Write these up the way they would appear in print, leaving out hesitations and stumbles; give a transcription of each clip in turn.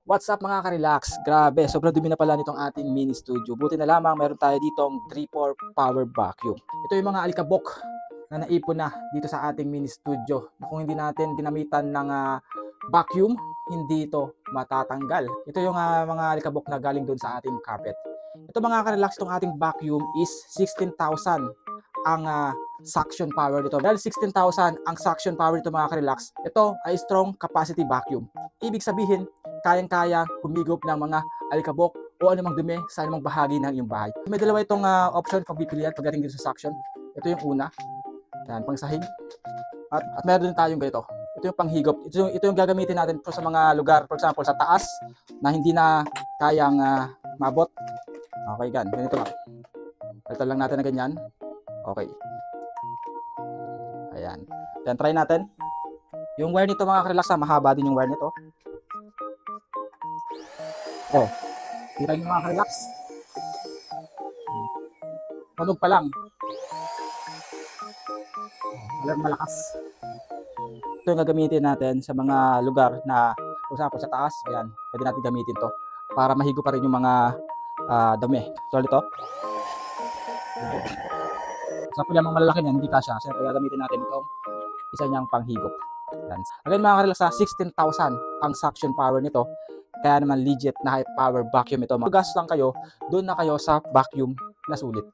What's up mga ka-relax? Grabe, sobrang dumi na pala nitong ating mini studio. Buti na lamang meron tayo ditong 3-4 power vacuum. Ito yung mga alikabok na naipon na dito sa ating mini studio. Na kung hindi natin ginamitan ng vacuum, hindi ito matatanggal. Ito yung mga alikabok na galing doon sa ating carpet. Ito mga ka-relax, itong ating vacuum is 16,000 ang suction power nito. Dahil 16,000 ang suction power nito mga ka-relax, ito ay strong capacity vacuum. Ibig sabihin, kayang-kaya humigop ng mga alikabok o anumang dumi sa anumang bahagi ng iyong bahay. May dalawa itong option pagpipilian pagdating dito sa suction. Ito yung una, yan, pang sahig. At meron din tayong ganito. Ito yung panghigop. Ito yung gagamitin natin sa mga lugar, for example, sa taas na hindi na kayang mabot. Okay, ganito lang. Palitan lang natin na ganyan. Okay. Ayan. Then try natin. Yung wire nito mga ka-relax, mahaba din yung wire nito. Oh, kita nyo mga ka-relax. Tunog pa lang. Alam, malakas. Ito yung gagamitin natin sa mga lugar na kung saan po sa taas. Ayan, pwede natin gamitin to para mahigo pa rin yung mga dumi. So ito. Sa pulyamang malalaki niyan, hindi kasya. Siyempre gagamitin natin itong isa niyang panghigop. Yan. Again mga ka-relax, 16,000 ang suction power nito. Kaya naman legit na high power vacuum ito. Magas lang kayo, doon na kayo sa vacuum na sulit.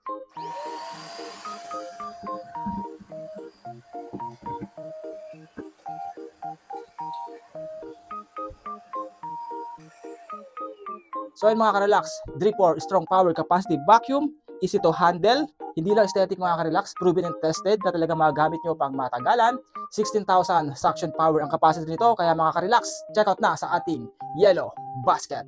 So ayun mga ka-relax, Drip4 strong power capacity vacuum, easy to handle, hindi lang aesthetic mga ka-relax, proven and tested na talaga magagamit nyo pang matagalan. 16,000 suction power ang capacity nito, kaya mga ka-relax, check out na sa ating Yellow Basket.